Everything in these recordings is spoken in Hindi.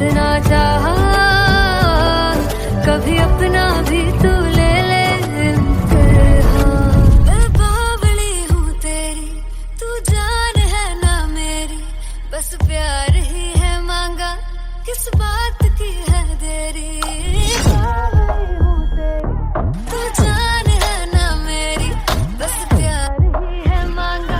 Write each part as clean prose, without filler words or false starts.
इतना चाहा, कभी अपना भी तू ले ले इम्तिहान। मैं बावली हूँ तेरी, तू जान है ना मेरी, बस प्यार ही है मांगा, किस बात की है देरी। बावली हूँ तेरी, तू जान है ना मेरी, बस प्यार ही है मांगा।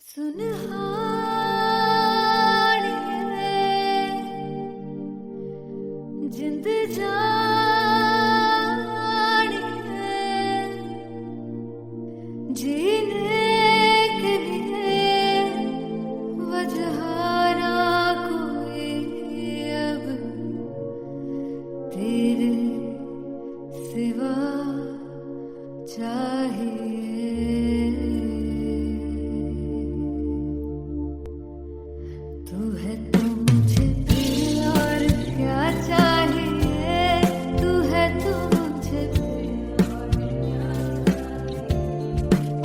सुनहानिए जिंद जानिए, जीने के लिए वजह ना कोई अब तेरे सिवा चाहिए। तू है तो मुझे फिर और क्या चाहिए, तू है तो मुझे फिर और क्या चाहिए।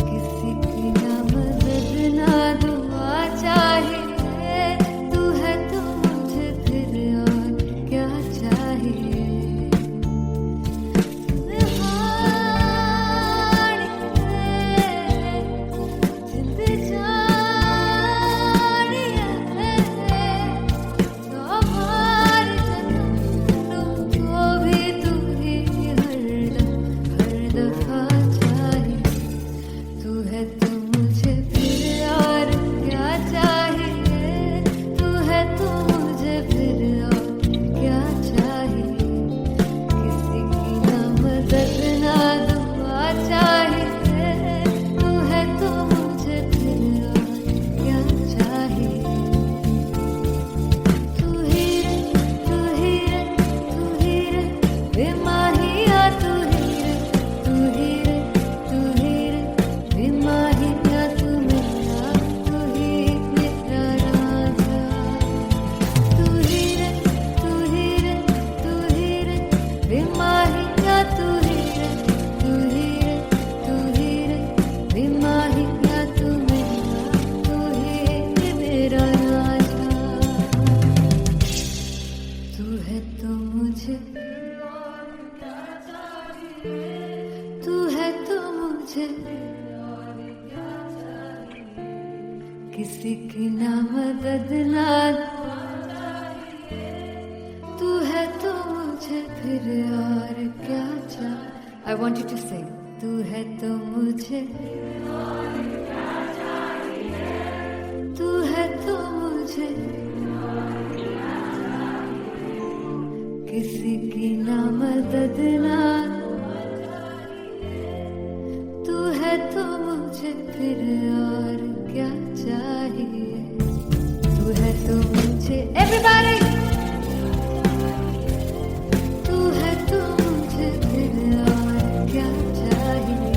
किसी की ना मदद ना दुआ चाहिए, तू है तो मुझे फिर और क्या चाहिए। जिंद जानिए हमार जन्म को भी तू ही हर दफा चाहिए। तू है तो मुझे फिर और क्या चाहिए, तू है तो मुझे फिर और क्या चाहिए। किसी की ना मदद ना दुआ चाहिए, तू है तो मुझे फिर और क्या चाहिए। तू ही रे, तू ही रे, तू ही रे बेमाहिया, तू ही रे, तू ही रे, तू ही रे बेमाहिया, तू मेरा, तू ही मेरा राजा। तू ही रे, तू ही रे, तू ही रे बेमाहिया, तू ही रे, तू ही रे, तू ही रे बेमाहिया, तू मेरा, तू ही मेरा राजा। तू है तो मुझे, तू है तो मुझे किसी की ना मदद ना, तू है तो मुझे फिर और क्या चाहिए। I want you to sing. तू है तो मुझे, तू है तो मुझे किसी की ना मदद ना, तू है तो मुझे फिर और क्या चाहिए। तू है तो मुझे everybody, तू है तो मुझे फिर और क्या चाहिए।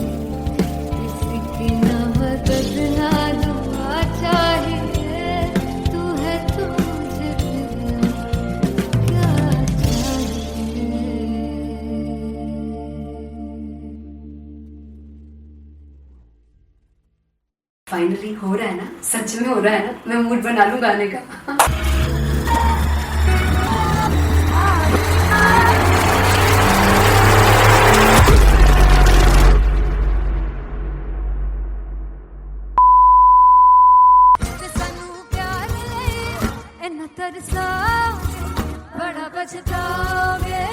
किसी की ना मदद ना दुआ चाहिए, तू है तो मुझे फिर और क्या चाहिए। फाइनली हो रहा है ना, सच में हो रहा है ना। मैं मूड बना लूं गाने का। ते सानू प्यार ले इन्ना तरसाओगे, बड़ा पछताओगे,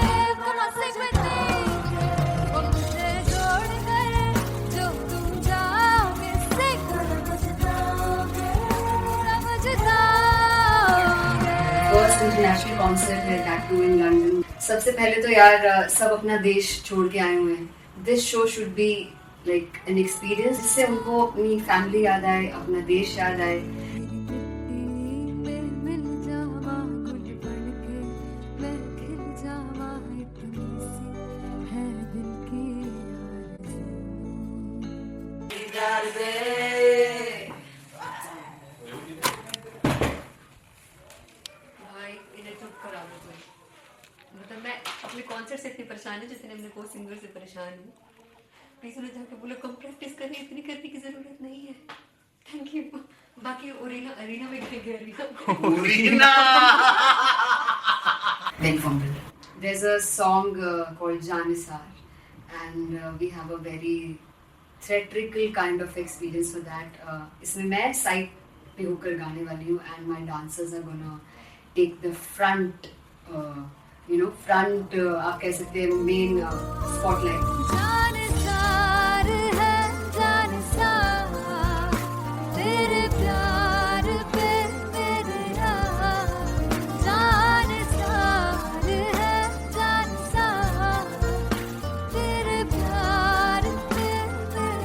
कहाँ से बचेंगे वो मुझे छोड़ कर जो तुम जाओगे। से बड़ा पछताओगे, बड़ा पछताओगे। फर्स्ट इंटरनेशनल कॉन्सर्ट है टैटू इन लंदन। सबसे पहले तो यार सब अपना देश छोड़ के आए हुए हैं। This show should be like an experience, जिससे उनको अपनी फैमिली याद आए, अपना देश याद आए। मिल जावा गुल बन के मैं खिल जावा, इतनी सी है दिल की आरज़ू। मतलब मैं अपने कॉन्सर्ट से इतनी परेशान हूँ जितने अपने को सिंगर से परेशान हूँ. प्लीज उन्हें जाके बोलो कम प्रैक्टिस करें, इतनी करने की जरूरत नहीं है. Thank you. बाकी अरीना में गए arena Big fumble. There's a song called Janisar, and we have a very theatrical kind of experience for that. इसमें मैं side पे होकर गाने वाली हूँ, and my dancers are gonna take the front, आप कह सकते हैं main spotlight. जानसार है जानसार तेरे प्यार पे मेरा जानसार है जानसार तेरे प्यार पे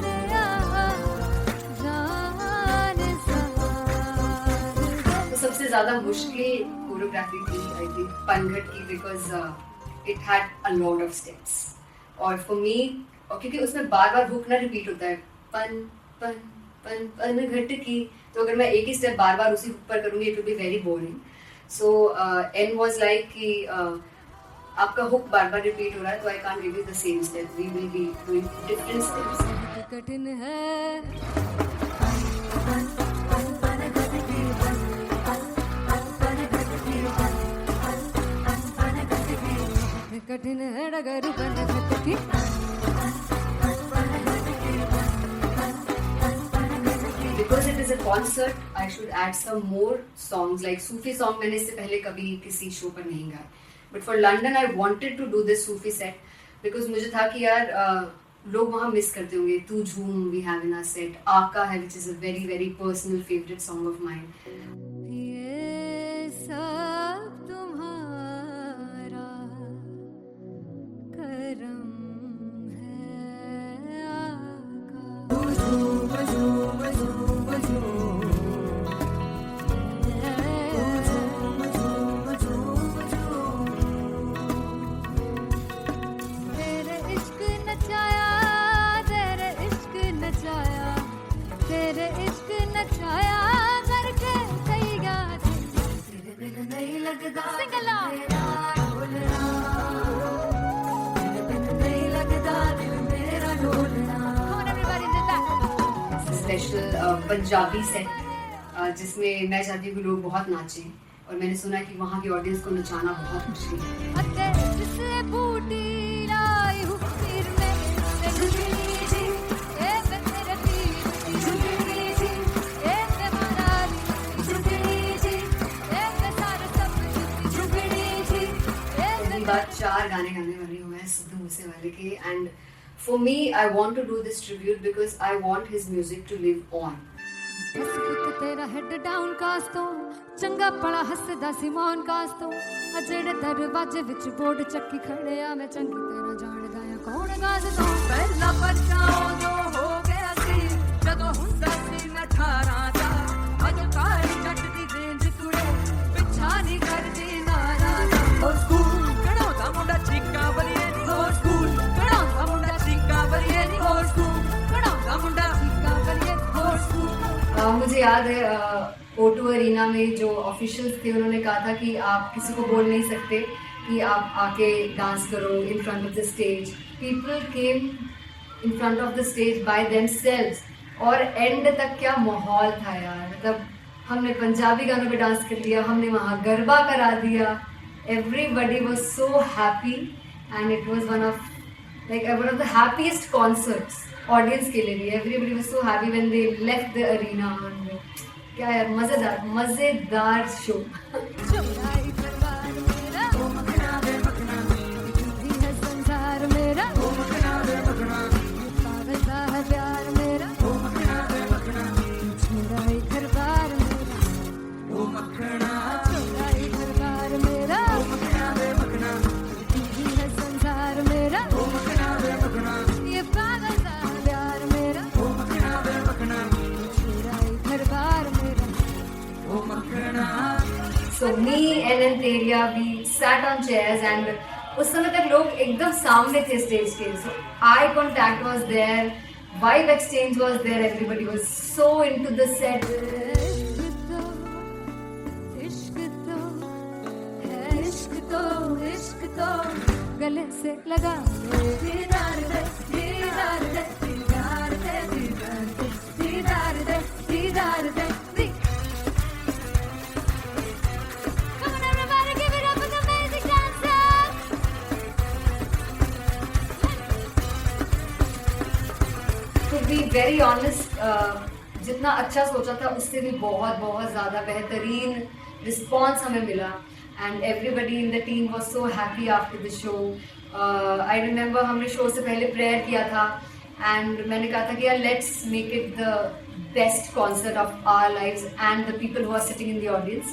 मेरा जानसार. तो सबसे ज्यादा मुश्किल कोरियोग्राफी थी आई थिंक पनघट की, because it had a lot of steps. और फॉर मी, और क्योंकि उसमें बार बार हुक ना रिपीट होता है, पन पन पन पनघट की, तो अगर मैं एक ही स्टेप बार बार उसी हुक पर करूंगी it will be very boring. So and was like कि आपका हुक बार बार रिपीट हो रहा है, तो I can't give you the same step, we will be doing different steps. कठिन है कठिन है डगर पनघट की. Because it is a concert, I should add some more songs. Like Sufi song मैंने इससे पहले कभी किसी शो पर नहीं गाया. But for London, I wanted to do this Sufi set because मुझे था कि यार लोग वहाँ मिस करते होंगे. तू झूम we have in our set. आका है which is a very very personal favorite song of mine. ये सब तुम्हारा करम है आका. तेरे इश्क नचाया तेरे इश्क नचाया तेरे इश्क नचाया करके सैया तेरे बिन नहीं लगता सिंगला तेरे बिन नहीं लगता दिल मेरा ढोलना. Come on everybody do that. Special Punjabi set जिसमें मैं चाहती हूँ कि लोग बहुत नाचें, और मैंने सुना कि वहाँ की ऑडियंस को नचाना बहुत मुश्किल है. अते जिससे बूटी लाई हूँ फिर मैं झुकनी जी ए मैं तेरे पीर झुकनी जी ए मैं मनाली झुकनी जी ए मैं सारे सब झुकनी जी ए पहली बार 4 गाने गाने वाली हूँ मैं सिद्धू मूसेवाले के, and for me I want to do this tribute because I want his music to live on. बस पुत तेरा हेड डाउन कास तो चंगा पड़ा हसदा सिमोन कास तो अजड़े दरवाजे विच बोर्ड चक्की खड़े आ मैं चंगी तेरा जानदा आ कौन गास तो पहला बचाओ जो हो गया सी जदों हुंदा सी मैं 18 दा अज काली जट दी रेंज कुड़े पिछा नहीं करदी नारा ओ स्कूल कड़ाउंदा मुंडा चीका बलिए नी ओ स्कूल कड़ाउंदा मुंडा चीका बलिए नी ओ स्कूल कड़ाउंदा मुंडा चीका बलिए ओ स्कूल. मुझे याद है O2 अरीना में जो ऑफिशियल्स थे उन्होंने कहा था कि आप किसी को बोल नहीं सकते कि आप आके डांस करो in front of the stage. People came in front of the stage by themselves, और एंड तक क्या माहौल था यार. मतलब हमने पंजाबी गानों पे डांस कर लिया, हमने वहाँ गरबा करा दिया. Everybody was so happy and it was one of the happiest concerts audience के लिए भी. Everybody was so happy when they left the arena. क्या यार मजेदार शो. चौराई दरबार मेरा ओ मखना वे मखना दी है संसार मेरा ओ मखना वे मखना पागल है प्यार मेरा ओ मखना वे मखना चौराई दरबार मेरा ओ मखना चौराई दरबार मेरा ओ मखना वे मखना दी है संसार मेरा ओ मखना वे मखना ये पागल है प्यार मेरा ओ मखना वे मखना चौराई दरबार मेरा. So me and Anteria, we sat on chairs and उस समय तक लोग एकदम सामने थे स्टेज के. So eye contact was there, vibe exchange was there, everybody was so into the set. इश्क तो है इश्क तो गले से लगा ले दीदार दे दीदार दे दीदार दे दीदार दे दीदार दे दीदार दे Come on everybody give it up for the amazing dancers. To be very honest, जितना अच्छा सोचा था उससे भी बहुत बहुत ज़्यादा बेहतरीन रिस्पॉन्स हमें मिला and everybody in the team was so happy after the show. I remember हमने शो से पहले प्रेयर किया था एंड मैंने कहा था कि यार let's make it the best concert of our lives and the people who are sitting in the audience.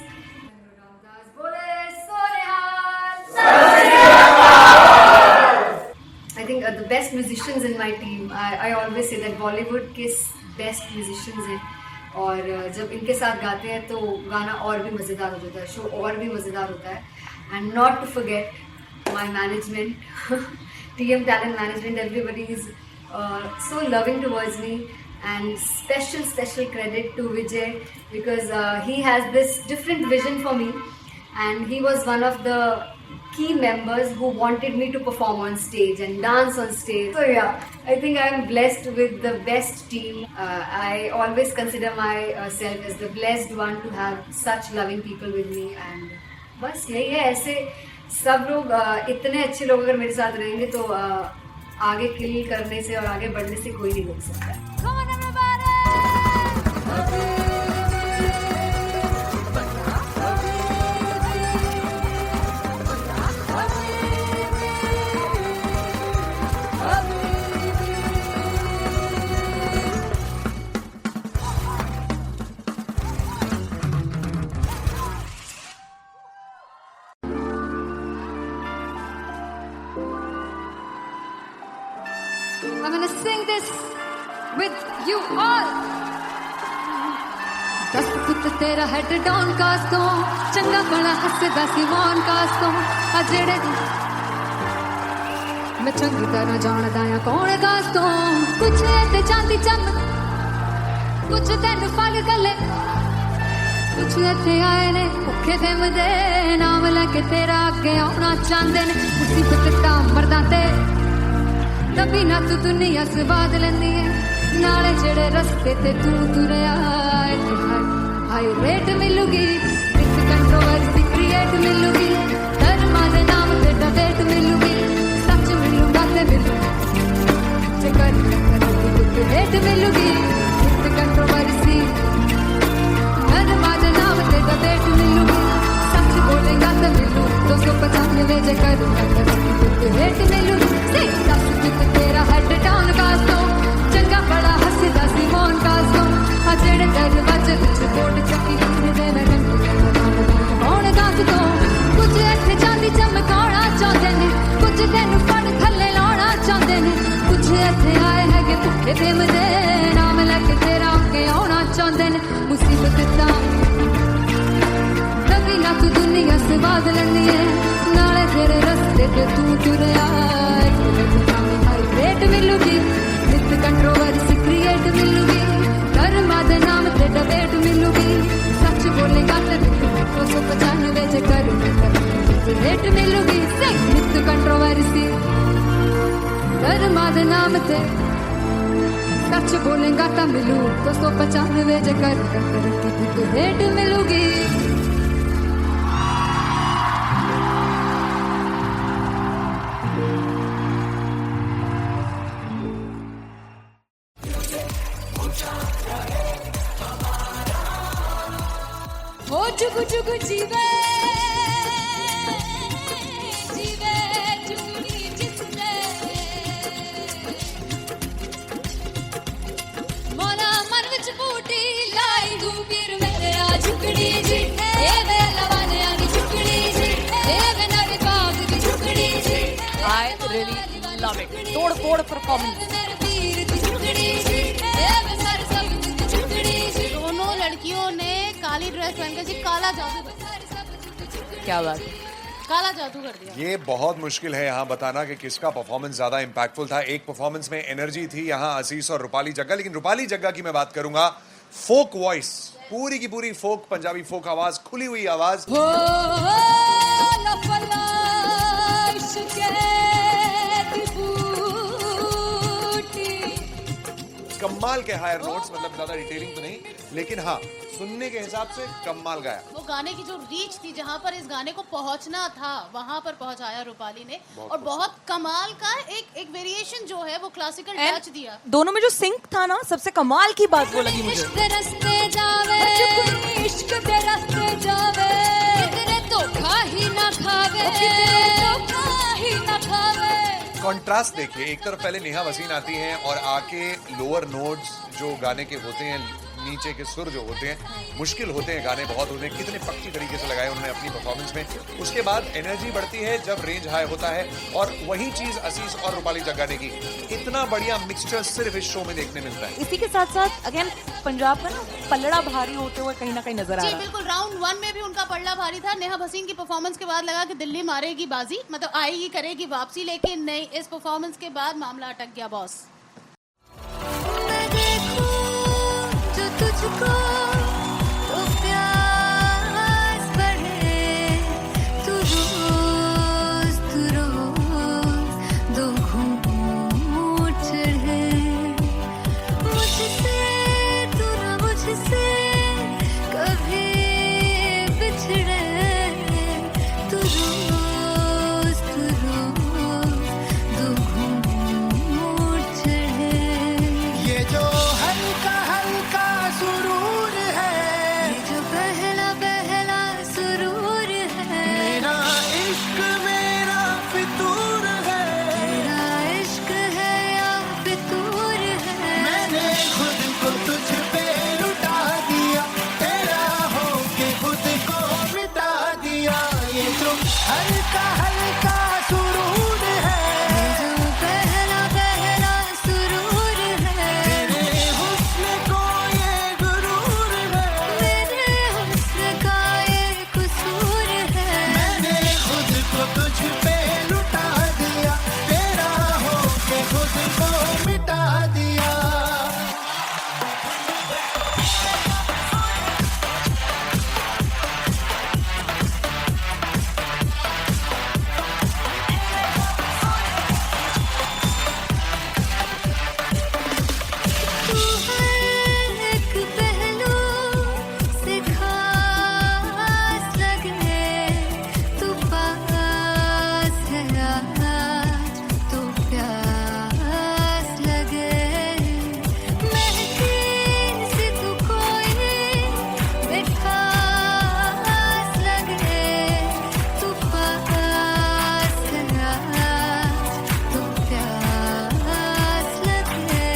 I think the best musicians in my team. I always say that Bollywood के best musicians हैं और जब इनके साथ गाते हैं तो गाना और भी मज़ेदार हो जाता है, शो और भी मज़ेदार होता है. And not to forget my management, TM Talent Management. Everybody is so loving towards me and special credit to Vijay because he has this different vision for me and he was one of the key members who wanted me to perform on stage and dance on stage. So yeah, I think I am blessed with the best team. I always consider myself as the blessed one to have such loving people with me and बस यही है. ऐसे सब लोग इतने अच्छे लोग अगर मेरे साथ रहेंगे तो आगे किल करने से और आगे बढ़ने से कोई नहीं रोक सकता. Come on everybody. I'm gonna sing this with you all. दस पुत तेरा हेड डाउन कास तो चंगा बड़ा हसदा सी मान कास तो आ जेड़े मैं चंगी तरह जानदा आ कौन कास तो कुछ ते चांदी चम कुछ तेन फल गले कुछ इत्थे आए ने भुखे ते मदे नाम लेके तेरा अगे आउणा चाहंदे ने मुसीबत दा मरदा ते तभी ना तू दुनिया स्वाद लेंदी है नाले जेड़े रस्ते ते तू तुरया हाई रेट मिलूगी इस कंट्रोवर्सी क्रिएट मिलूगी धर्मा दे नाम ते डेट मिलूगी सच मिलूगा ते मिलू जेकर ते रेट मिलूगी इस कंट्रोवर्सी धर्मा दे नाम ते डेट मिलूगी सच बोलेगा ते मिलू 295 जेकर रेट मिलूगी तेरा हेड डाउन कास्तो चंगा बड़ा हसदा सी मोन कास्तो आ जेड़े दरवाजे विच कोट चक्की दे मैं कौन कास्तो कुछ इत्थे चांदी चमकाउणा चाहंदे ने कुछ तैनू फड़ थल्ले लाउणा चाहंदे ने कुछ इत्थे आए हैगे भुखे ते मदे नाम लेके तेरा अगे आउणा चाहंदे ने मुसीबत दा कभी ना तू दुनिया स्वाद लैंदी है नाले तेरे रस्ते ते तू तुरया रेट मिलूगी विद कंट्रोवर्सी क्रिएट मिलूगी धर्मा दे नाम ते डिबेट मिलूगी सच बोलेगा ते 295 जे कर रेट मिलूगी विद कंट्रोवर्सी धर्मा दे नाम ते सच बोलेगा ता मिलू 295 जे कर रेट मिलूगी. ओ जुगु जुगु जीवे जीवे जुगनी जिसने मोला मन विच बूटी लाई तू पीर मेरे आ झुकड़ी जी ए वे लवाने आनी झुकड़ी जी ए वे नवी बाग दी झुकड़ी जी. I really love it. तोड़ फोड़ परफॉर्मेंस. दोनों लड़कियों ने काली ड्रेस पहनकर जी काला जादू क्या बात है. काला जादू कर दिया. ये बहुत मुश्किल है यहाँ बताना कि किसका परफॉर्मेंस ज्यादा इम्पैक्टफुल था. एक परफॉर्मेंस में एनर्जी थी यहाँ असीस और रूपाली जग्गा, लेकिन रूपाली जग्गा की मैं बात करूंगा. फोक वॉइस, पूरी की पूरी फोक, पंजाबी फोक आवाज, खुली हुई आवाज. हो लफला इश्क़ कमाल के हायर नोट्स, मतलब ज्यादा डिटेलिंग तो नहीं, लेकिन हाँ सुनने के हिसाब से कमाल गाया। वो गाने की जो रीच थी, जहाँ पर इस गाने को पहुंचना था वहां पर पहुंचाया रूपाली ने, और बहुत कमाल का एक वेरिएशन जो है वो क्लासिकल टच दिया। दोनों में जो सिंक था ना, सबसे कमाल की बात वो लगी मुझे। इश्क दे रस्ते जावे, इश्क दे रस्ते जावे, कितने धोखा ही ना खावे, धोखा ही ना खावे। कॉन्ट्रास्ट देखिए, एक तरफ पहले नेहा वसीम आती हैं और आके लोअर नोट्स जो गाने के होते हैं, नीचे के सुर जो होते हैं, मुश्किल होते हैं गाने बहुत होते हैं, कितने पक्की तरीके से लगाए उन्होंने अपनी परफॉर्मेंस में। उसके बाद एनर्जी बढ़ती है जब रेंज हाई होता है, और वही चीज असीस और रूपाली जग्गा ने की। इतना बढ़िया मिक्सचर सिर्फ इस शो में देखने मिलता है। इसी के साथ साथ अगेन पंजाब का ना पलड़ा भारी होते हुए कहीं ना कहीं नजर आ जी रहा है। बिल्कुल, राउंड 1 में भी उनका पलड़ा भारी था। नेहा भसीन की परफॉर्मेंस के बाद लगा कि दिल्ली मारेगी बाजी, मतलब आएगी, करेगी वापसी, लेकिन नहीं, इस परफॉर्मेंस के बाद मामला अटक गया बॉस। मैं देखूं जो तुझको तो प्यास बढ़े, तू रोज दो घूंट चढ़े, मुझसे तू ना मुझसे कभी बिछड़े, तू रोज दो घूंट चढ़े। ये जो हल्का हल्का सुरूर है, ये जो पहला पहला सुरूर है, मेरा इश्क मेरा फितूर है, तेरा इश्क है या फितूर है। मैंने खुद को तुझ पे लुटा दिया, तेरा होके खुद को मिटा दिया। ये जो हल्का हल्का सुरूर है, ये जो पहला पहला सुरूर है, तेरे हुस्न को ये गुरूर है, मेरे हुस्न का ये कसूर है। मैंने खुद को तुझ पे लुटा दिया, तेरा होके खुद को मिटा दिया। तू हर एक पहलू से खास लगे, तू पास है आज तो प्यास लगे, महके से तू कोई मिठास लगे, तू पास है आज तो प्यास लगे।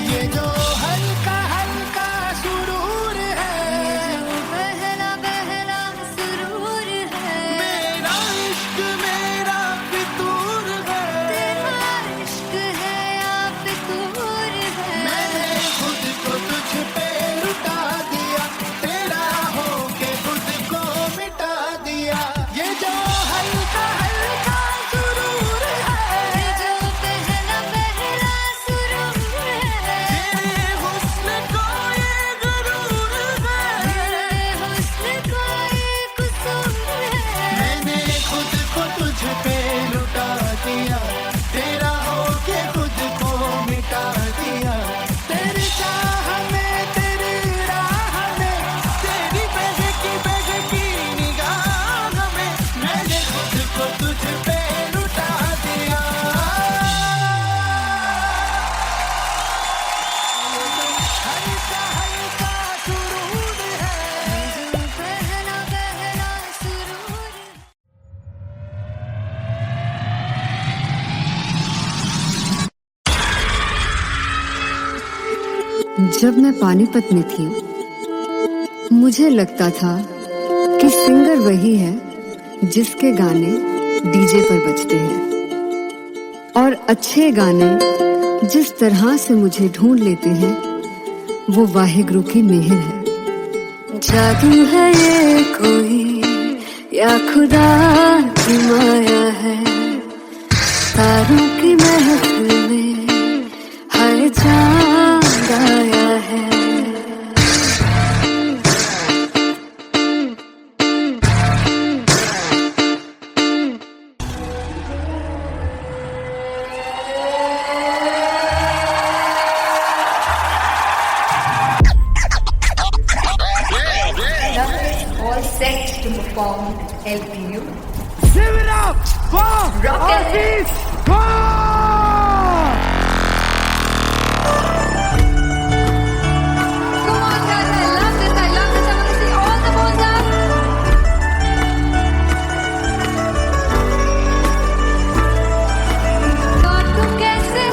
ये जो हल्का हल्का सुरूर है, ये जो पहला पहला सुरूर है, मेरा इश्क मेरा फितूर है, तेरा इश्क है या फितूर है। मैंने खुद को तुझ पे लुटा दिया, तेरा होके खुद को मिटा दिया। ये जो हल्का हल्का सुरूर है, ये जो पहला पहला सुरूर है, तेरे हुस्न को ये गुरूर है, तेरे हुस्न का ये कसूर है। मैंने खुद को तुझ पे लुटा दिया, तेरा होके खुद को मिटा दिया। तेरी चाह में तेरी राह में, तेरी बहकी निगाह में, मैंने खुद को तुझ पे लुटा दिया। हल्का हल्का सुरूर है, ये जो पहला पहला सुरूर है। जब मैं पानीपत में थी, मुझे लगता था कि सिंगर वही है जिसके गाने डीजे पर बजते हैं, और अच्छे गाने जिस तरह से मुझे ढूंढ लेते हैं, वो वाहिगुरु की मेहर है। जादू है ये कोई या खुदा की माया है, तारों की महफिल में हर चांद आया है। LPU. शिवराम वाह आशीष वाह Come on, guys, I love this. I love this. I want to see all the balls up. God, तुम कैसे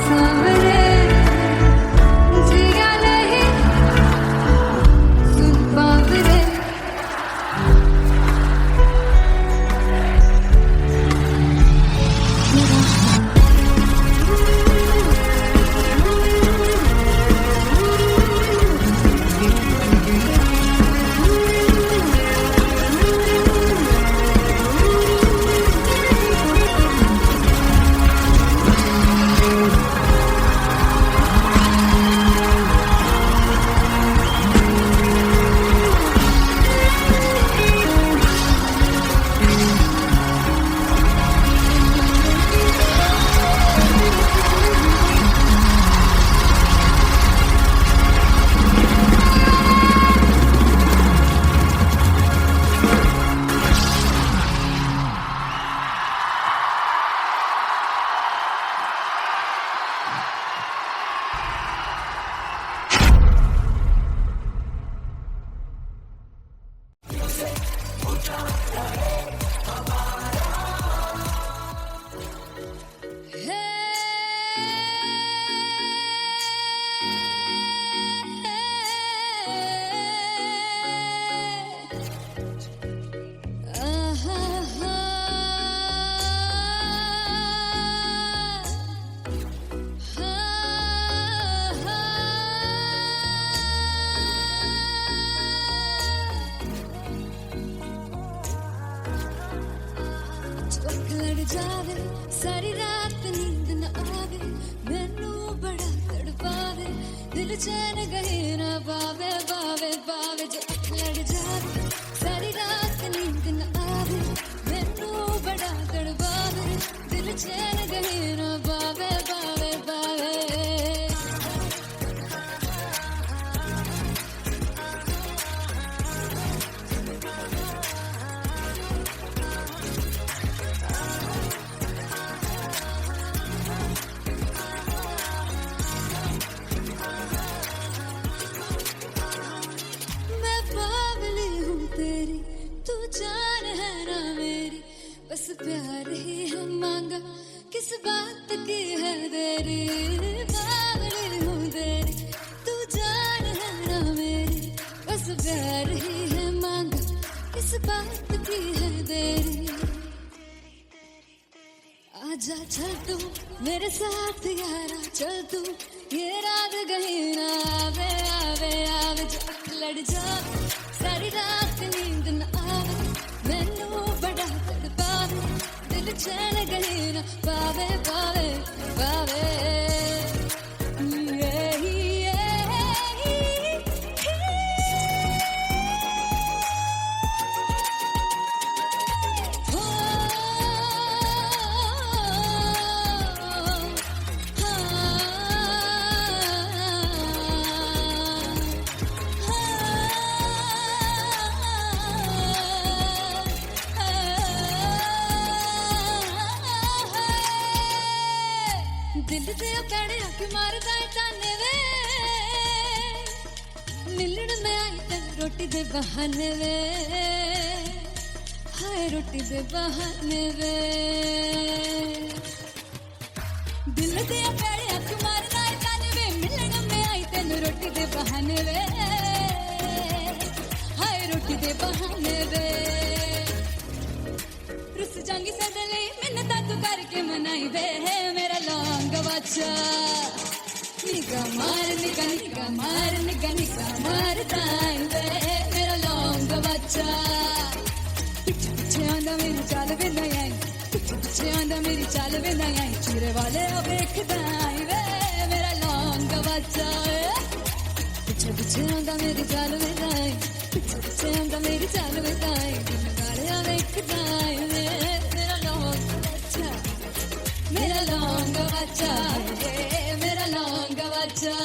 सामने जिया नहीं सुन पावरे लड़ जावे सारी रात नींद न आवे मैनू बड़ा तड़पावे दिल चैन गहे ना पावे पावे पावे जो लड़ जावे सारी रात नींद न आवे मैनू बड़ा तड़पावे दिल चैन गहे ना पावे पावे पावे मैं बावली हूँ तेरी तू जान है ना मेरी बस प्यार ही है मांगा किस बात की है देरी बावली हूँ तेरी तू जान है ना मेरी बस प्यार ही है मांगा किस बात की है देरी आजा चल तू मेरे साथ यारा चल तू ये रात कहीं ना आवे आवे आवे जो लड़ जावे सारी रात नींद न आवे मैनू बड़ा तड़पावे दिल चैन कहीं ना पावे पावे पावे दिल से पैड़े अख मारदा है ताने वे मिलन में आई तन रोटी दे बहाने वे हाय रोटी दे बहाने वे दिल से पैड़े अख मारदा है ताने वे मिलन में आई तन रोटी दे बहाने वे हाय रोटी दे बहाने वे रुस जांगी सदले मिन्नता तू करके मनाई वे मेरा लौंग बच्चा निगा मार ताई वे मेरा लौंग बच्चा पीछे पीछे आंदा मेरी चाल वे नहीं आई पीछे पीछे आंदा मेरी चाल वे नहीं आई चिरे वाले वेखदा आई वे मेरा लौंग बच्चा पीछे पीछे आंदा मेरी चाल वे नहीं आई पीछे पीछे आंदा मेरी चाल वे नहीं आई दिन गाले वेखदा आई वे मेरा लौंग बच्चा मेरा लौंग बच्चा मेरा लौंग बच्चा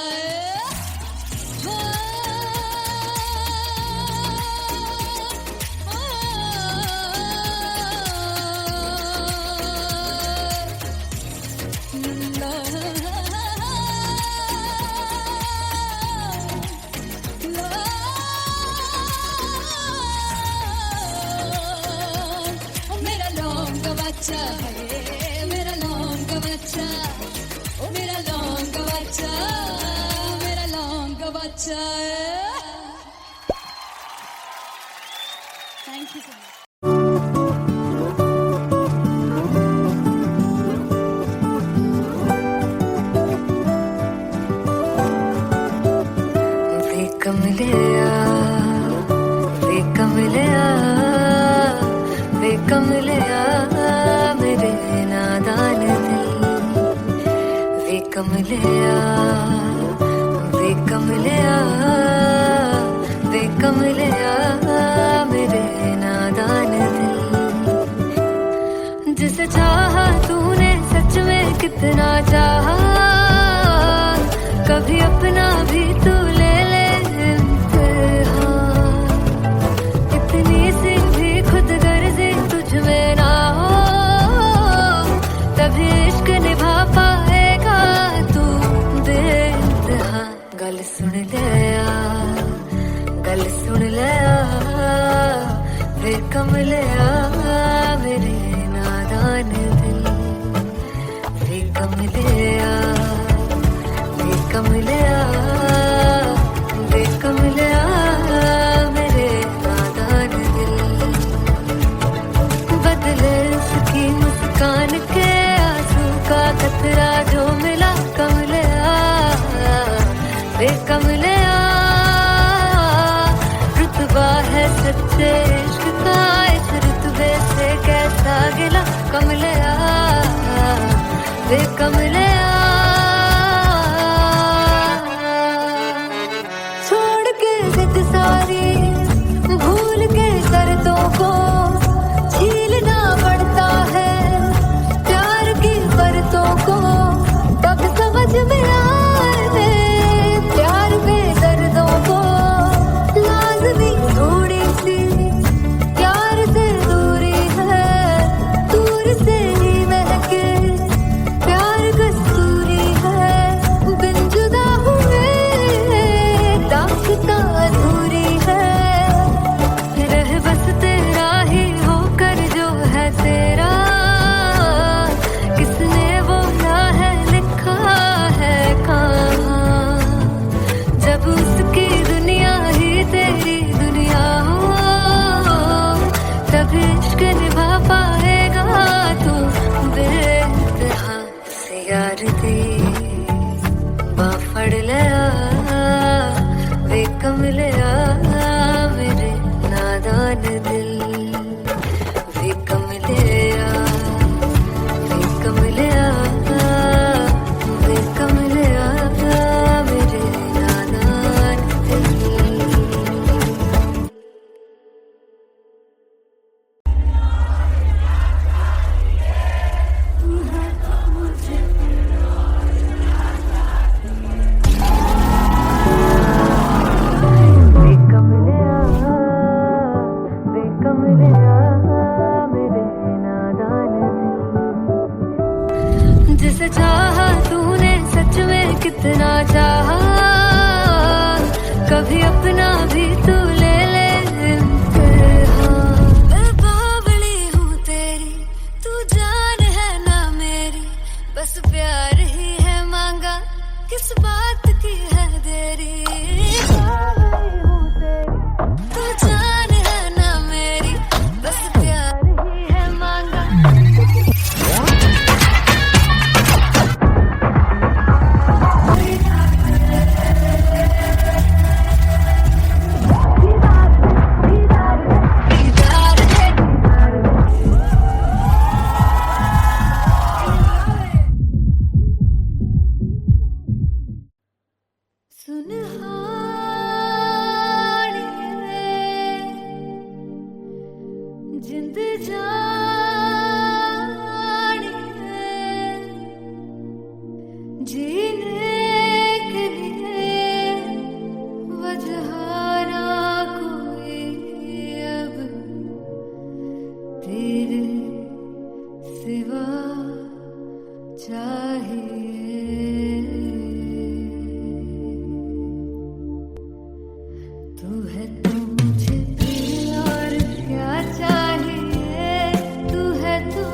बच्चा है मेरा लौंग बच्चा, ओ मेरा लौंग बच्चा, मेरा लौंग बच्चा। Thank you so much. वे कमलिया, वे कमलिया, वे कमलिया मेरे नादान दिल। वे कमलिया, वे कमलिया, वे कमलिया मेरे नादान दिल। जिसे चाहा तूने सच में कितना चाहा, कभी अपना भी तू ले ले इम्तिहान। इतनी सी भी खुद गर्जी तुझ में ना हो, तभी इश्क निभा पाएगा तू बेइंतहा। गल सुन लिया, गल सुन लिया, वे कमलिया मेरे नादान दिल। वे कमलिया, वे कमलिया, वे कमलिया मेरे नादान दिल। बदले उसकी मुस्कान के आंसू का कतरा जो मिला कमलिया, वे कमलिया। रुतबा है सच्चे इश्क का, इस रुतबे से कैसा गिला कमलिया, वे कमलिया। छोड़ के जिद सारी, भूल के शर्तों को, झीलना पड़ता है प्यार की बरतों को। तब समझ में आए प्यार में दर्दों को, लाज़मी थोड़ी सी प्यार से दूरी है, दूर से ही महके प्यार कस्तूरी है। बिन जुदा हुए दास्तां अधूरी है, रह बस तेरा ही होकर जो है तेरा। किसने बोला है लिखा है कहाँ, जब उसकी दुनिया ही तेरी दुनिया हो, तब इश्क निभा पाएगा तू बेइंतहा। से यार दी बांह फड़ लिया, वे कमलिया मेरे नादान दिल। वे कमलिया, वे कमलिया, वे कमलिया मेरे नादान दिल। वे कमलिया, वे कमलिया मेरे नादान दिल। जिसे चाहा तूने सच में कितना चाहा, कभी अपना भी तू ले ले इम्तिहान। मैं बावली हूँ तेरी, तू जान है ना मेरी, बस प्यार ही है मांगा, किस बात की है देरी। बावली हूँ तेरी, तू जान है ना मेरी, बस प्यार ही है मांगा। सुनहारिए जिंद जानिए, जीने के लिए वजह ना कोई अब तेरे सिवा चाहिए। तू है तो मुझे और क्या चाहिए, तू है तो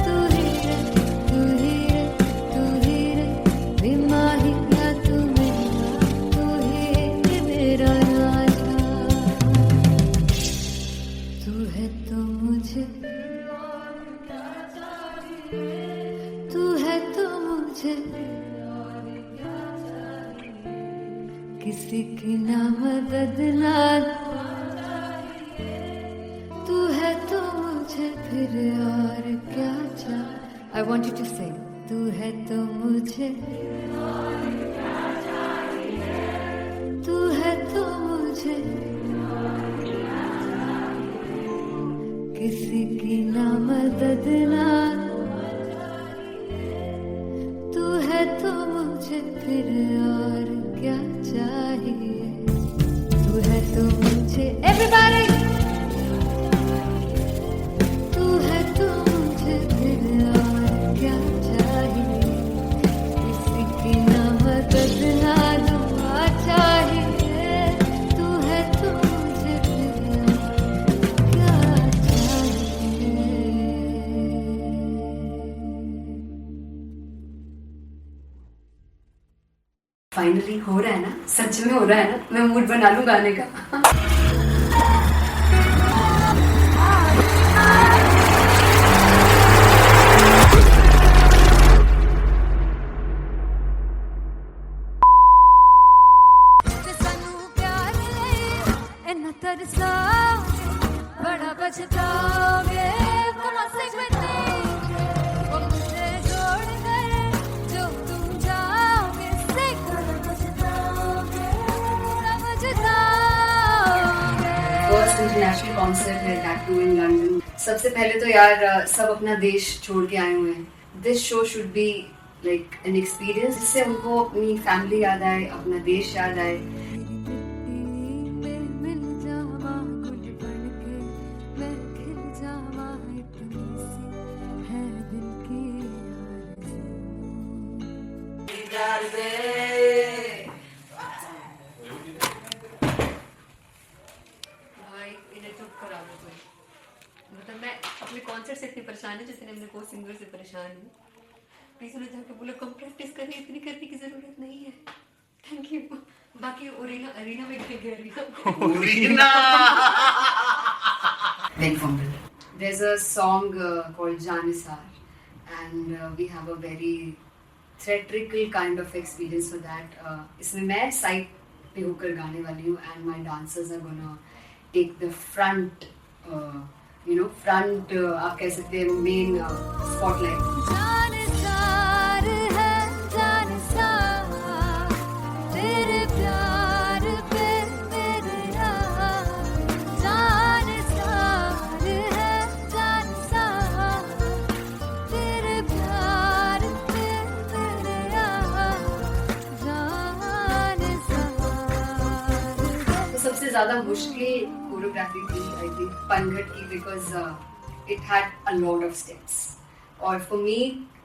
तू ही रे, तू ही रे, तू ही रे, बेमाहिया तू मेरा, तू ही मेरा राजा। तू है तो मुझे, तू है तो मुझे किसी की ना मदद ना, तू है तो मुझे फिर और क्या चाह। I want you to sing. तू है तो मुझे, तू है तो मुझे किसी की ना मदद ना, तू है तो मुझे फिर और क्या चाहिए। तू है तो मुझे everybody, तू है तो मुझे फिर और क्या चाहिए। किसी की ना मदद ना दुआ चाहिए। तू है तो मुझे फिर और क्या चाहिए। फाइनली हो रहा है ना, सच में हो रहा है ना, मैं मूड बना लूं गाने का। सानू प्यार ले इन्ना तरसाओगे, बड़ा पछताओगे, कमा से बचेंगे वो मुझे छोड़ कर जो तुम जाओगे, से कर पछताओगे, बड़ा पछताओगे। फर्स्ट इंटरनेशनल कॉन्सर्ट है, दैट टू इन लंदन। सबसे पहले तो यार सब अपना देश छोड़ के आए हुए हैं। This show should be like an experience, जिससे उनको अपनी फैमिली याद आए, अपना देश याद आए। मिल जावा गुल बन के, मैं खिल जावा, इतनी सी है दिल की आरज़ू। भाई इन्हें चुप करा दो कोई। मतलब मैं अपने कॉन्सर्ट से इतनी परेशान हूँ जितने अपने को सिंगर से परेशान हूँ। प्लीज उन्हें जाके बोलो कम प्रैक्टिस करनी, इतनी करने की जरूरत नहीं है। Thank you. बाकी अरीना में गए Big fumble. There's a song called Janisar, and we have a very theatrical kind of experience for that. इसमें मैं साइड पे होकर गाने वाली हूँ, and my dancers are gonna take the front, front आप कह सकते हैं main spotlight. जानसार है जानसार, तेरे प्यार पे मेरे यार। जानसार है जानसार, तेरे प्यार पे मेरे यार। जानसार तो सबसे ज़्यादा मुश्किल कोरियोग्राफी थी आई थिंक पनघट की, because it had a lot of steps. और फॉर मी,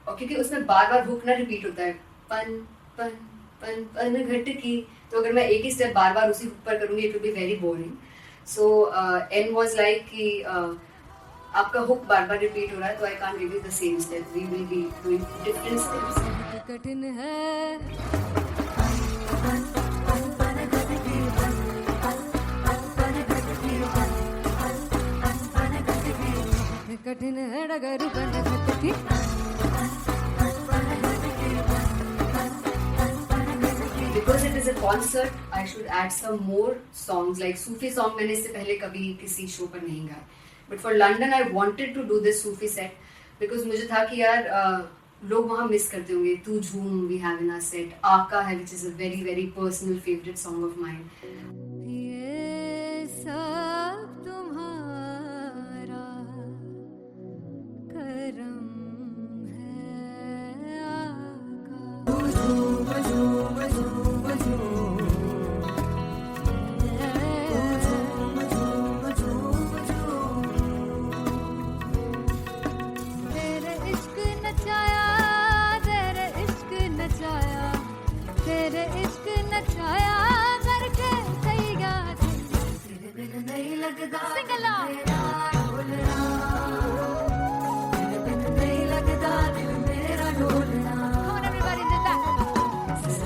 और क्योंकि उसमें बार बार हुक ना रिपीट होता है, पन पन पन पनघट की, तो अगर मैं एक ही स्टेप बार बार उसी हुक पर करूँगी it will be very boring. So and was like कि आपका हुक बार बार रिपीट हो रहा है, तो I can't give you the same step, we will be doing different steps. कठिन है कठिन है डगर बनघट की। Because it is a concert, I should add some more songs, like Sufi song मैंने इससे पहले कभी किसी शो पर नहीं गाए. But for London, I wanted to do this Sufi set because मुझे था कि यार लोग वहाँ मिस करते होंगे. तू झूम we have in our set, आका है which is a very very personal favorite song of mine. ये सब तुम्हारा करम है तेरे इश्क नचाया, तेरे इश्क नचाया, तेरे इश्क नचाया करके कई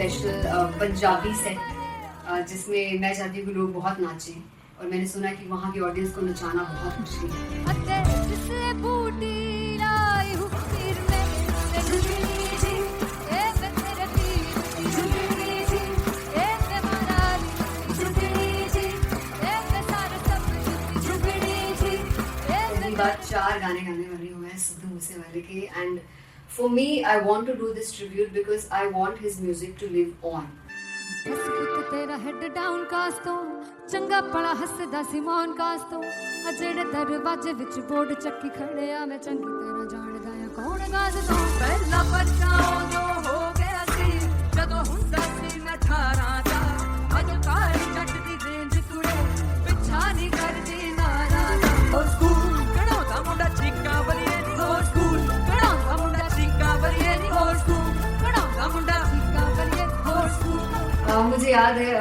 स्पेशल पंजाबी सेट जिसमें मैं चाहती हूँ कि लोग बहुत नाचें, और मैंने सुना कि वहाँ की ऑडियंस को नचाना बहुत मुश्किल है। अते जिसले बूटी लाई हूँ फिर मैं से जुगनी जी, ए मैं तेरे पीर जुगनी जी, ए मैं मनाली जुगनी जी, ए मैं सारे सब जुगनी जी, ए पहली बार 4 गाने गाने वाली हूँ मैं सिद्धू मूसेवाले के, and for me I want to do this tribute because I want his music to live on. बस पुत तेरा हेड डाउन कास तो चंगा पड़ा हसदा सी मौन कास तो आ जेड़े दरवाजे विच बोर्ड चक्की खड़े आ मैं चंगी तरह जानदा आ कौन गाज तो पहला बचाओ जो हो गया सी जदों हुंदा सी मैं 18 दा अज काली जट दी रेंज कुड़े पिछा नहीं करदी नारा दा हो स्कूल कढ़ाउंदा मुंडा चीका बलिए नी हो स्कूल कढ़ाउंदा मुंडा चीका बलिए नी हो स्कूल कढ़ाउंदा मुंडा चीका बलिए हो स्कूल। मुझे याद है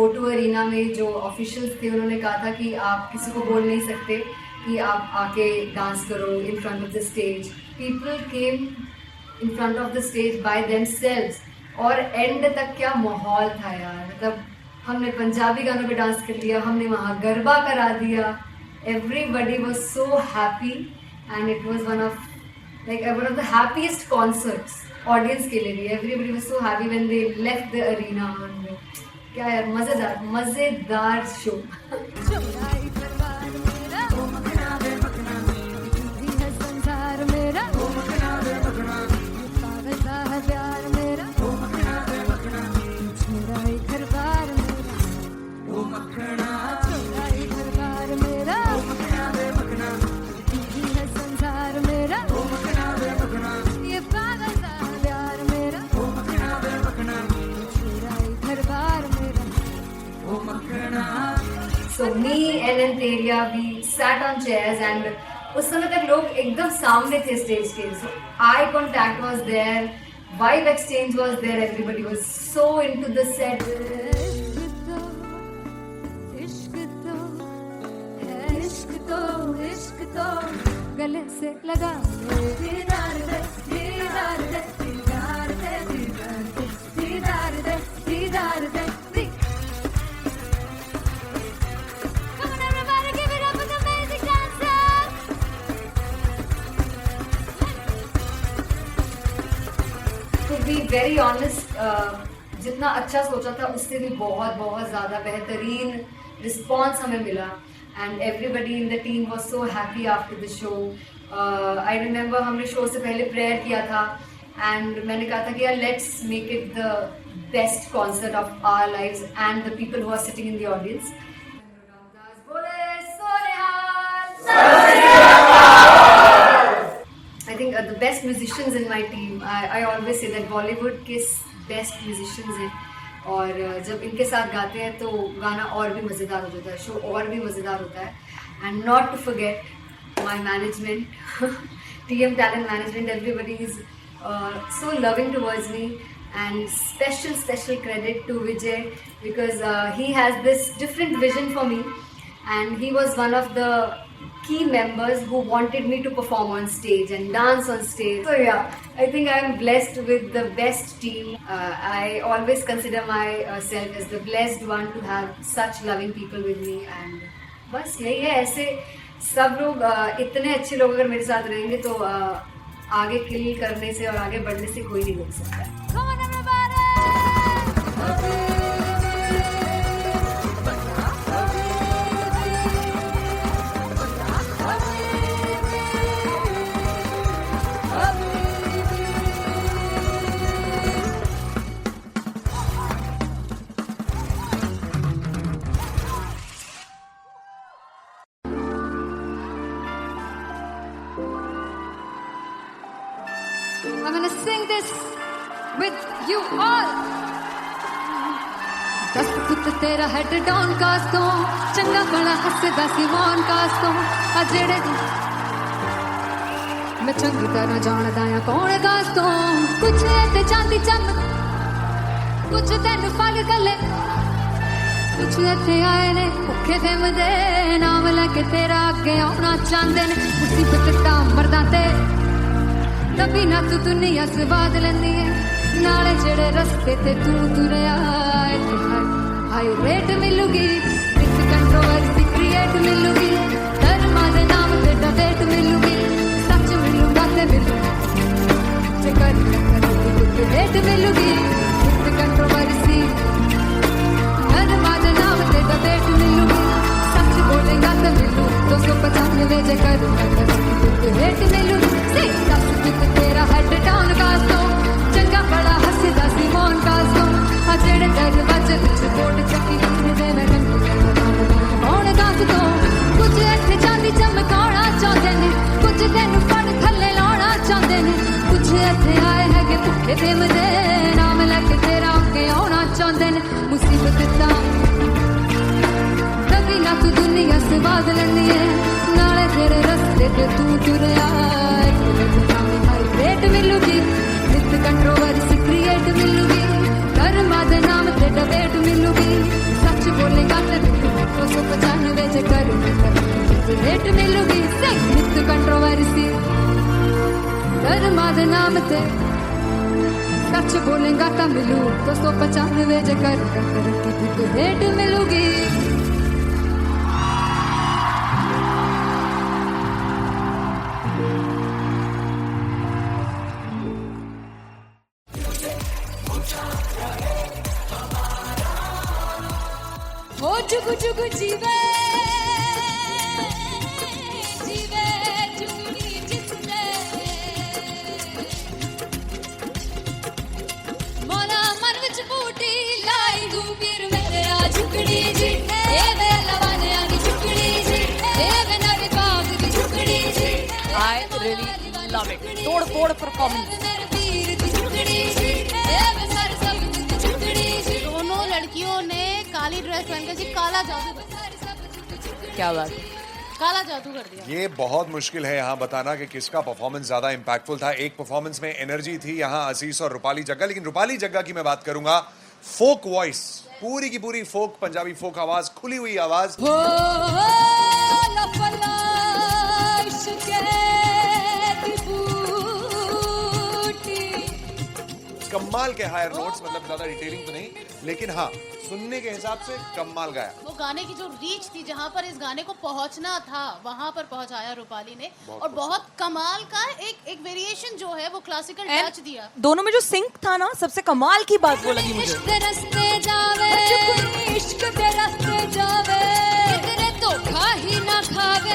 O2 अरीना में जो ऑफिशियल्स थे उन्होंने कहा था कि आप किसी को बोल नहीं सकते कि आप आके डांस करो in front of the stage. People came in front of the stage by themselves, और एंड तक क्या माहौल था यार, मतलब हमने पंजाबी गानों पे डांस कर लिया, हमने वहाँ गरबा करा दिया, everybody was so happy and it was one of the happiest concerts audience के लिए भी। Everybody was so happy when they left the arena. क्या यार, मजेदार शो। चुराई दरबार मेरा ओ मखना वे मखना जी है संसार मेरा ओ मखना वे मखना पागल सा है प्यार मेरा ओ मखना वे मखना चुराई दरबार मेरा ओ मखना चुराई दरबार मेरा ओ मखना वे मखना जी है संसार मेरा ओ मखना वे मखना ये पागल सा है प्यार मेरा ओ मखना वे मखना चुराई दरबार मेरा। So me and Anteria, we sat on chairs and उस समय तक लोग एकदम सामने थे स्टेज के, so eye contact was there, vibe exchange was there, everybody was so into the set. इश्क तो है, इश्क तो गले से लगा दीदार दे दीदार दे दीदार दे दीदार दे दीदार दे। Come on everybody, give it up for the amazing dancers. To be very honest, जितना अच्छा सोचा था उससे भी बहुत ज़्यादा बेहतरीन रिस्पॉन्स हमें मिला, and everybody in the team was so happy after the show. I remember हमने शो से पहले प्रेयर किया था एंड मैंने कहा था कि यार let's make it the best concert of our lives and the people who are sitting in the audience. I think the best musicians in my team, I always say that Bollywood के best musicians हैं, और जब इनके साथ गाते हैं तो गाना और भी मज़ेदार हो जाता है, शो और भी मज़ेदार होता है। And not to forget my management, TM Talent Management, everybody is so loving towards me, and special credit to Vijay because he has this different vision for me, and he was one of the key members who wanted me to perform on stage and dance on stage. So yeah, I think I am blessed with the best team. I always consider myself as the blessed one to have such loving people with me, and बस यही है। ऐसे सब लोग इतने अच्छे लोग अगर मेरे साथ रहेंगे तो आगे किल करने से और आगे बढ़ने से कोई नहीं रोक सकता है। Come on everybody. I'm gonna sing this with you all. दस पुत तेरा हेड डाउन कास तो चंगा बड़ा हसदा सी मौन कास तो आ जेड़े मैं चंगी तरह जानदा आ कौन कास तो कुछ ते चांदी चम कुछ तेन फल गले कुछ इत्थे आए ने भुखे फिमदे नाम लैके तेरा अगे आउणा चाहंदे ने मुसीबत टा मरदा ते तभी ना तू दुनिया स्वाद लेंदी है नाले जेड़े रस्ते ते तू तुरया इत्थे हाई रेट मिलूगी विद कंट्रोवर्सी क्रिएट मिलूगी धर्मा दे नाम ते डिबेट मिलूगी सच मिलूगा ते मिलूगी जे कर रेट मिलूगी विद कंट्रोवर्सी धर्मा दे नाम ते डिबेट मिलूगी सच बोलेगा तो मिलू 295 जे कर रेट मिलूगी से दस कित तेरा हेड डाउन कास दो चंगा बड़ा हंसदा सी मोहन कास दो आ जेड़े दरवाजे विच बोर्ड चक्की दे मैं कौन कास दो कुछ इत्थे चांदी चमकाउणा चाहंदे ने कुछ तैनू फड़ थल्ले लाउणा चाहंदे ने कुछ इत्थे आए हैगे भुखे प्रेम दे नाम लैके तेरा अगे आउणा चाहंदे ने मुसीबत दा कभी ना तू दुनिया से बाद लैंदी है नाले तेरे रस्ते ते तू तुरया रेट मिलूगी विद कंट्रोवर्सी क्रिएट मिलूगी धर्मा दे नाम ते डिबेट मिलूगी सच बोलेगा ते मिलूगी 295 जे कर रेट मिलूगी से विद कंट्रोवर्सी धर्मा दे नाम ते सच बोलेगा तो मिलू 295 जे कर रेट मिलूगी हो जुग जुग जीवे जीवे जुगनी जिसने मोरा मन विच बूटी लाई दूबीर मेरे आ झुकड़ी जी ए वे लवाने आगी झुकड़ी जी ए वे नवी बाग की झुकड़ी जी I really love it. तोड़ फोड़ परफॉर्मेंस। मेरे वीर की झुकड़ी जी ए वे सर सब की झुकड़ी जी दोनों लड़कियों ने काली ड्रेस पहनकर जी काला जादू क्या बात है। काला जादू कर दिया। ये बहुत मुश्किल है यहाँ बताना कि किसका परफॉर्मेंस ज्यादा इंपैक्टफुल था। एक परफॉर्मेंस में एनर्जी थी यहाँ असीस और रूपाली जग्गा, लेकिन रूपाली जग्गा की मैं बात करूंगा फोक वॉइस, पूरी की पूरी फोक पंजाबी फोक आवाज, खुली हुई आवाज। हो लफला इश्क़े दी बूटी कमाल के हायर नोट्स, मतलब ज्यादा डिटेलिंग तो नहीं, लेकिन हाँ सुनने के हिसाब से कमाल गाया। वो गाने की जो रीच थी, जहाँ पर इस गाने को पहुंचना था वहां पर पहुंचाया रूपाली ने, और बहुत कमाल का एक वेरिएशन जो है वो क्लासिकल टच दिया। दोनों में जो सिंक था ना, सबसे कमाल की बात वो लगी मुझे। इश्क दे रस्ते जावे इश्क दे रस्ते जावे कितने धोखा ही ना खावे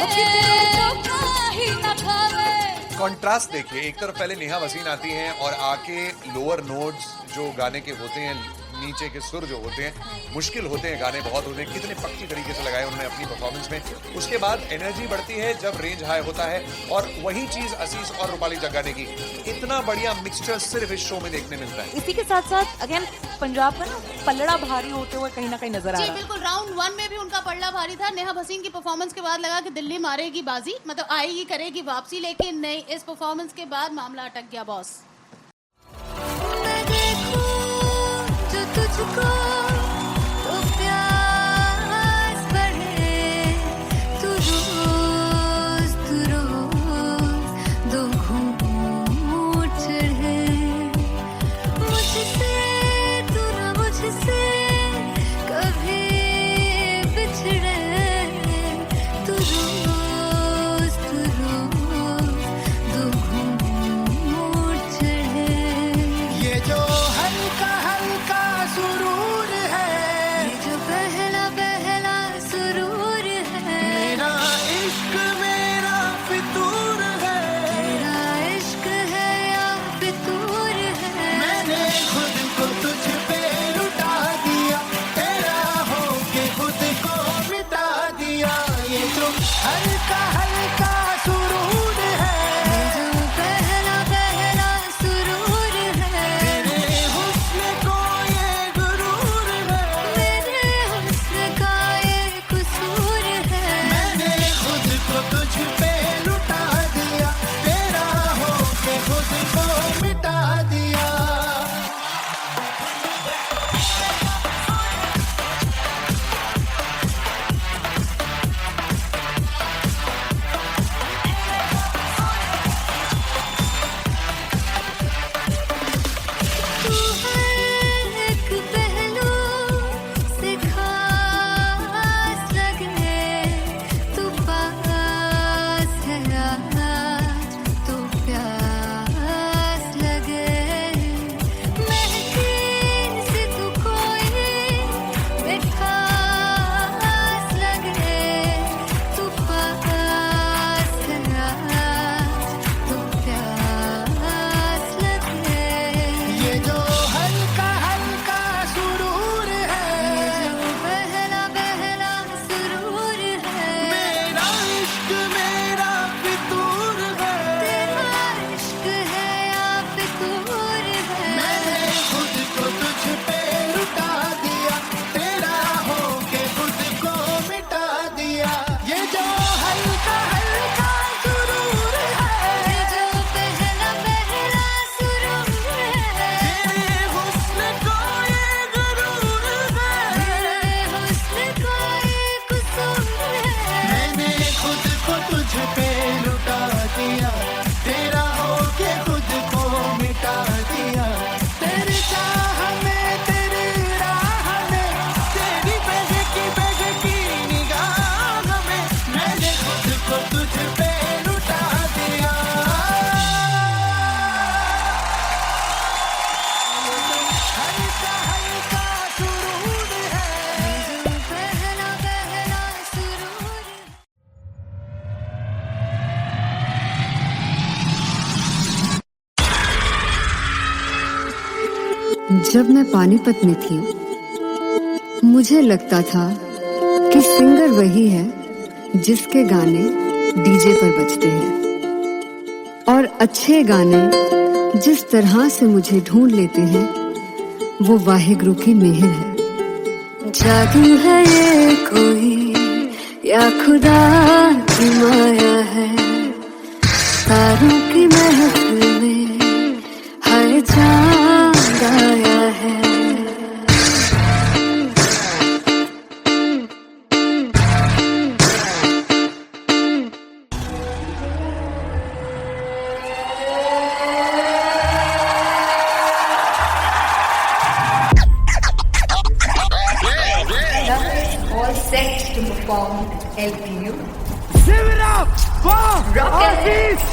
धोखा ही ना खावे। कॉन्ट्रास्ट देखिए, एक तरफ पहले नेहा वसीन आती हैं और आके लोअर नोट्स जो गाने के होते हैं, नीचे के सुर जो होते हैं, मुश्किल होते हैं, गाने बहुत होते हैं, कितने पक्की तरीके से लगाए उन्होंने अपनी परफॉर्मेंस में। उसके बाद एनर्जी बढ़ती है जब रेंज हाई होता है, और वही चीज असीस और रूपाली जग्गा ने की। इतना बढ़िया मिक्सचर सिर्फ इस शो में देखने मिलता है। इसी के साथ साथ अगेन पंजाब का ना पल्लड़ा भारी होते हुए कहीं ना कहीं नजर आ जी रहा है। बिल्कुल, राउंड 1 में भी उनका पल्ला भारी था। नेहा भसीन की परफॉर्मेंस के बाद लगा कि दिल्ली मारेगी बाजी, मतलब आएगी करेगी वापसी, लेकिन नहीं, इस परफॉर्मेंस के बाद मामला अटक गया बॉस। मैं देखूं जो तुझको तो प्यास बढ़े, तू रोज दो घूंट चढ़े मुझसे, तू ना मुझसे कभी बिछड़े, तू रोज दो घूंट चढ़े। ये जो हल्का हल्का सुरूर जब मैं पानीपत में थी मुझे लगता था कि सिंगर वही है जिसके गाने डीजे पर बजते हैं और अच्छे गाने जिस तरह से मुझे ढूंढ लेते हैं वो वाहिगुरु की मेहर है। जादू है ये कोई या खुदा की माया है, तारों की महफिल में हर चांद आया है। All set to perform LPU. Give it up for Rocket. Aziz